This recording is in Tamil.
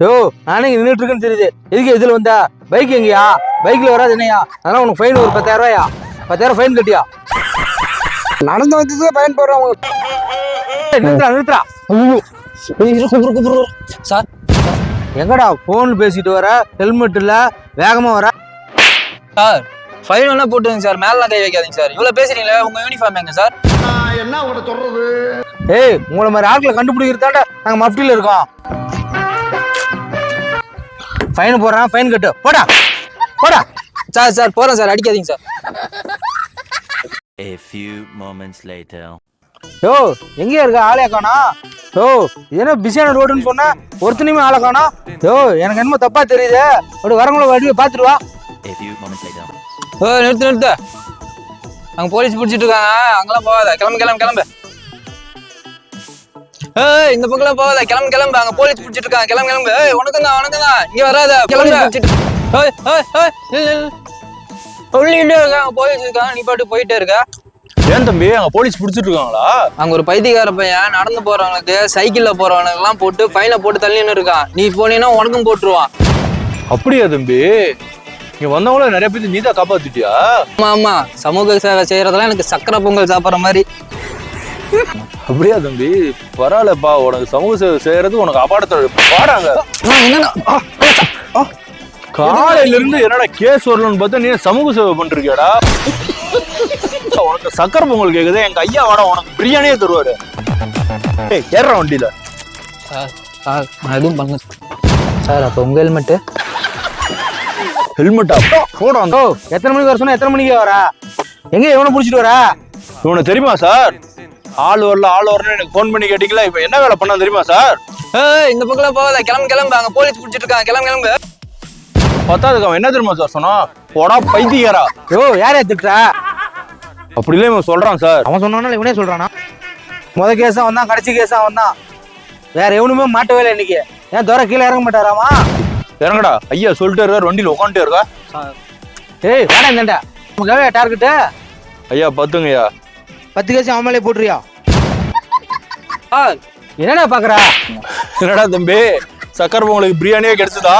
யோ நானே இங்க நின்றுட்டு இருக்குன்னு தெரியுது, எதுக்கு எதில் வந்தா? பைக் எங்கயா? பைக்ல வராது என்னையா? அதனால உனக்கு ஃபைன் ஒரு 10,000 ரூபாயா? 10,000 ஃபைன் கட்டியா? நடந்து வந்து பயன் போடுறோம். நிறுத்துறா நிறுத்துறா. சார் எங்கடா போன் பேசிட்டு வர, ஹெல்மெட் இல்ல, வேகமா வர? சார் ஃபைன் வேணா போட்டுருங்க சார், மேலாம் கை வைக்காதீங்க சார். இவ்வளவு பேசுறீங்களே, உங்க யூனிஃபார்ம் எங்க சார்? என்ன உங்கள்கிட்ட சொல்றது? ஏய் உங்களை மாதிரி ஆட்களை கண்டுபிடிக்கிறதாண்டா நாங்க மஃப்டில இருக்கோம். ஃபைன் போடுறான், ஃபைன் கட்டு. போடா போடா. சார் சார் போறேன் சார், அடிக்காதீங்க sir. A few moments later. யோ எங்கேயா இருக்க? ஆளே காணா. யோ இது என்ன பிஸியான ரோடுன்னு சொன்னா ஒருத்தனையுமே ஆளை காணா. யோ எனக்கு என்னமோ தப்பா தெரியுது, அப்படி வரவங்கள வடிவை பாத்துட்டு வா. A few moments later. நிறுத்து நிறுத்து, அங்க போலீஸ் பிடிச்சிட்டு இருக்காங்க, அங்கெல்லாம் போகாத, கிளம்பு கிளம்பு கிளம்பு. இந்த பக்கம் போகாத, கிளம்பு கிளம்பு, அங்க போலீஸ் பிடிச்சிட்டு இருக்காங்க, கிளம்பு கிளம்பு. உனக்கும் தான் இங்க வராத, கிளம்பு. சொல்லிட்டே இருக்காங்க, போலீஸ் இருக்காங்க, நீ பாட்டு போயிட்டே இருக்க. ஏன் தம்பி அங்க போலீஸ் பிடிச்சிட்டு இருக்காங்களா? அங்க ஒரு பைத்தியக்கார பையன் நடந்து போறவனுக்கு, சைக்கிள்ல போறவனுக்கு எல்லாம் போட்டு ஃபைனை போட்டு தள்ளின்னு இருக்கான். நீ போனீங்கன்னா உனக்கும் போட்டுருவான். அப்படியா தம்பி? இங்க வந்தவங்கள நிறைய பேர் நீதான் காப்பாத்திட்டியா? ஆமா ஆமா, சமூக சேவை செய்யறதெல்லாம் எனக்கு சக்கரை பொங்கல் சாப்பிட்ற மாதிரி. அப்படியா தம்பி? பரவாயில்லப்பா, உனக்கு சமூக சேவை செய்யறது உனக்கு அபாடத்தோட பாடாங்க. காலையில இருந்து என்னடா கேஸ் வரலன்னு பார்த்தா நீ சமூக சேவை பண்றியாடா? உனக்கு சக்கரை பொங்கல் கேக்குது, எங்க ஐயா வாடா உனக்கு பிரியாணியே தருவாரு. ஏற வண்டியில. சார் நான் எதுவும் பண்ண சார். அப்போ உங்க ஹெல்மெட்டு? ஹெல்மெட்டா போட. ஓ எத்தனை மணிக்கு வர சொன்னா எத்தனை மணிக்கு வர? எங்க எவனை பிடிச்சிட்டு வர? இவனை தெரியுமா சார்? ஆள் வரலன்னு எனக்கு போன் பண்ணி கேட்டீங்களா? இப்ப என்ன வேலை பண்ணா தெரியுமா சார்? இந்த பக்கம் போகாத, கிளம்பு கிளம்பு, அங்க போலீஸ் பிடிச்சிட்டு இருக்காங்க, கிளம்பு கிளம்பு. பத்தாதுக்கு அவன் என்ன தெரியுமா சார் சொன்னா? போடா பைத்தியக்காரா. யோ யாரையா திட்டுற? அப்படி இல்ல இவன் சொல்றான் சார். அவன் சொன்னான இவனே சொல்றானா? முத கேஸா வந்தான், கடைசி கேஸா வந்தான், வேற எவனுமே மாட்டவே இல்லை இன்னைக்கு. ஏன் தோற கீழே இறங்க மாட்டாராமா? இறங்கடா, ஐயா சொல்லிட்டு இருக்காரு, வண்டியில உட்காந்துட்டே இருக்கா. ஏய் வேடா இந்தண்டா, உங்க எவ்வளோ டார்கெட்டு? ஐயா பத்துங்கய்யா. 10 கேஸ் அவன் மேலே போட்டுறியா? என்னடா பாக்குறா? என்னடா தம்பி, சக்கரை பொங்கலுக்கு பிரியாணியே கிடைச்சதா?